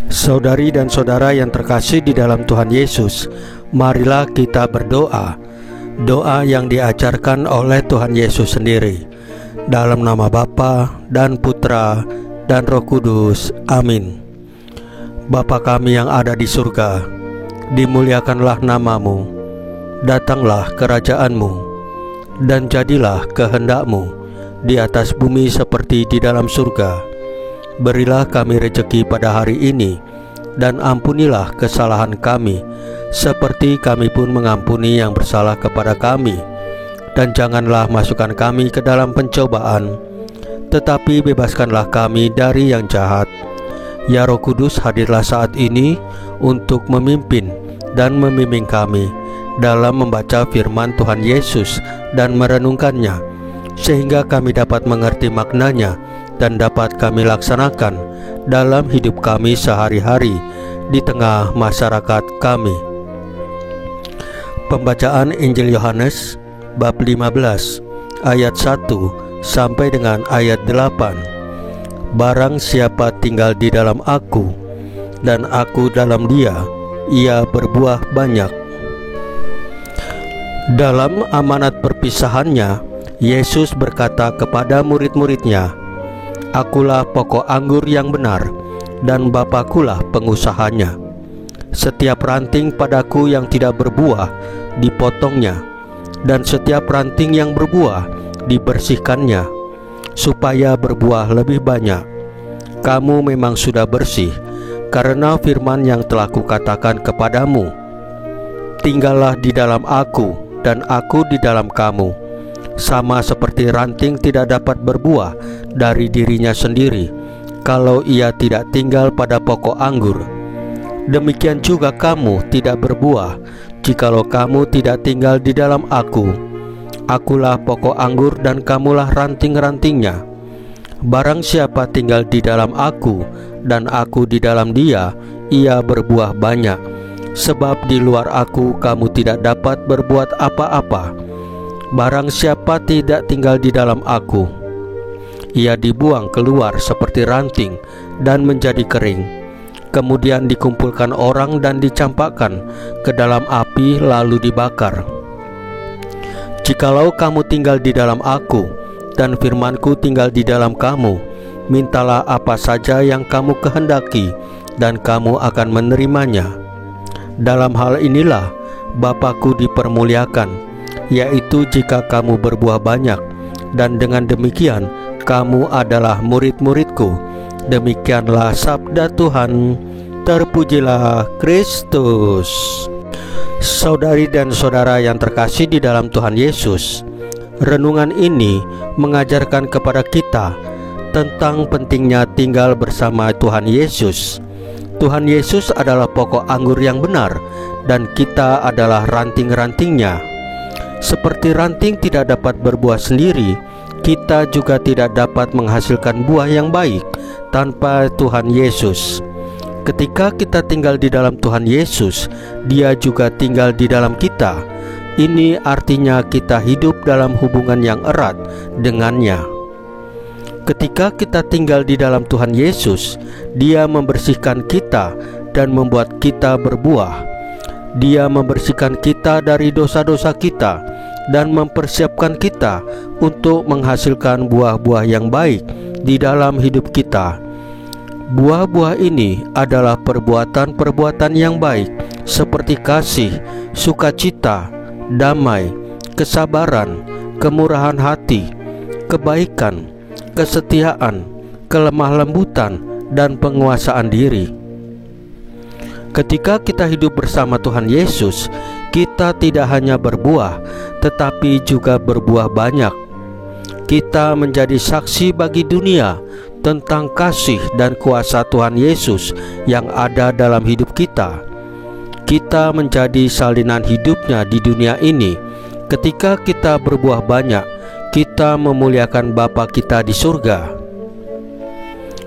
Saudari dan saudara yang terkasih di dalam Tuhan Yesus, marilah kita berdoa. Doa yang diajarkan oleh Tuhan Yesus sendiri. Dalam nama Bapa dan Putra dan Roh Kudus. Amin. Bapa kami yang ada di surga, dimuliakanlah namamu. Datanglah kerajaanmu, dan jadilah kehendak-Mu di atas bumi seperti di dalam surga. Berilah kami rejeki pada hari ini, dan ampunilah kesalahan kami, seperti kami pun mengampuni yang bersalah kepada kami. Dan janganlah masukkan kami ke dalam pencobaan, tetapi bebaskanlah kami dari yang jahat. Ya Roh Kudus, hadirlah saat ini untuk memimpin dan membimbing kami dalam membaca firman Tuhan Yesus dan merenungkannya, sehingga kami dapat mengerti maknanya dan dapat kami laksanakan dalam hidup kami sehari-hari di tengah masyarakat kami. Pembacaan Injil Yohanes bab 15 ayat 1 sampai dengan ayat 8. Barang siapa tinggal di dalam aku dan aku dalam dia, ia berbuah banyak. Dalam amanat perpisahannya, Yesus berkata kepada murid-muridnya, "Akulah pokok anggur yang benar, dan Bapakulah pengusahanya. Setiap ranting padaku yang tidak berbuah, dipotongnya, dan setiap ranting yang berbuah, dibersihkannya, supaya berbuah lebih banyak. Kamu memang sudah bersih, karena firman yang telah kukatakan kepadamu. Tinggallah di dalam aku, dan aku di dalam kamu. Sama seperti ranting tidak dapat berbuah dari dirinya sendiri kalau ia tidak tinggal pada pokok anggur. Demikian juga kamu tidak berbuah jikalau kamu tidak tinggal di dalam aku. Akulah pokok anggur dan kamulah ranting-rantingnya. Barang siapa tinggal di dalam aku dan aku di dalam dia, ia berbuah banyak. Sebab di luar aku kamu tidak dapat berbuat apa-apa. Barang siapa tidak tinggal di dalam aku, ia dibuang keluar seperti ranting dan menjadi kering. Kemudian dikumpulkan orang dan dicampakkan ke dalam api lalu dibakar. Jikalau kamu tinggal di dalam aku dan firmanku tinggal di dalam kamu, mintalah apa saja yang kamu kehendaki dan kamu akan menerimanya. Dalam hal inilah Bapa-Ku dipermuliakan, yaitu jika kamu berbuah banyak, dan dengan demikian kamu adalah murid-muridku." Demikianlah sabda Tuhan. Terpujilah Kristus. Saudari dan saudara yang terkasih di dalam Tuhan Yesus, renungan ini mengajarkan kepada kita tentang pentingnya tinggal bersama Tuhan Yesus. Tuhan Yesus adalah pokok anggur yang benar, dan kita adalah ranting-rantingnya. Seperti ranting tidak dapat berbuah sendiri, kita juga tidak dapat menghasilkan buah yang baik tanpa Tuhan Yesus. Ketika kita tinggal di dalam Tuhan Yesus, Dia juga tinggal di dalam kita. Ini artinya kita hidup dalam hubungan yang erat dengannya. Ketika kita tinggal di dalam Tuhan Yesus, Dia membersihkan kita dan membuat kita berbuah. Dia membersihkan kita dari dosa-dosa kita dan mempersiapkan kita untuk menghasilkan buah-buah yang baik di dalam hidup kita. Buah-buah ini adalah perbuatan-perbuatan yang baik, seperti kasih, sukacita, damai, kesabaran, kemurahan hati, kebaikan, kesetiaan, kelemah lembutan, dan penguasaan diri. Ketika kita hidup bersama Tuhan Yesus, kita tidak hanya berbuah, tetapi juga berbuah banyak. Kita menjadi saksi bagi dunia tentang kasih dan kuasa Tuhan Yesus yang ada dalam hidup kita. Kita menjadi salinan hidupnya di dunia ini. Ketika kita berbuah banyak, kita memuliakan Bapa kita di surga.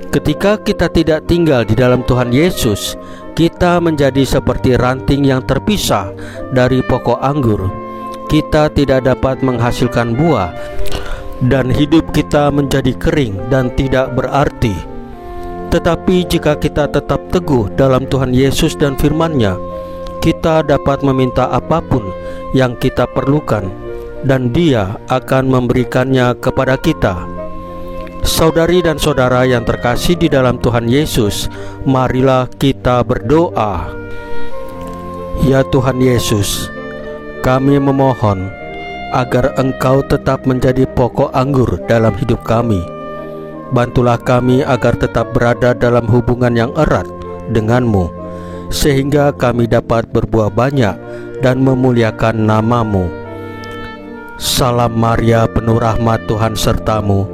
Ketika kita tidak tinggal di dalam Tuhan Yesus, kita menjadi seperti ranting yang terpisah dari pokok anggur. Kita tidak dapat menghasilkan buah, dan hidup kita menjadi kering dan tidak berarti. Tetapi jika kita tetap teguh dalam Tuhan Yesus dan firman-Nya, kita dapat meminta apapun yang kita perlukan, dan Dia akan memberikannya kepada kita. Saudari dan saudara yang terkasih di dalam Tuhan Yesus, marilah kita berdoa. Ya Tuhan Yesus, kami memohon agar Engkau tetap menjadi pokok anggur dalam hidup kami. Bantulah kami agar tetap berada dalam hubungan yang erat dengan-Mu, sehingga kami dapat berbuah banyak dan memuliakan nama-Mu. Salam Maria, penuh rahmat, Tuhan sertamu.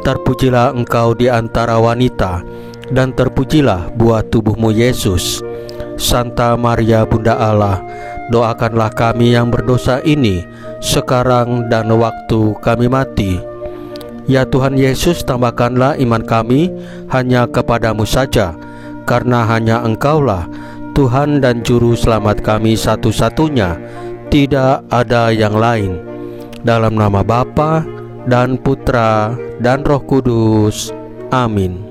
Terpujilah Engkau di antara wanita, dan terpujilah buah tubuh-Mu Yesus. Santa Maria Bunda Allah, doakanlah kami yang berdosa ini, sekarang dan waktu kami mati. Ya Tuhan Yesus, tambahkanlah iman kami hanya kepadamu saja, karena hanya Engkaulah Tuhan dan Juru Selamat kami satu-satunya, tidak ada yang lain. Dalam nama Bapa dan Putra dan Roh Kudus. Amin.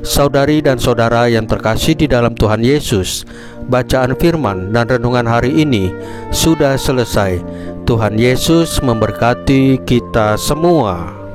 Saudari dan saudara yang terkasih di dalam Tuhan Yesus, bacaan firman dan renungan hari ini sudah selesai. Tuhan Yesus memberkati kita semua.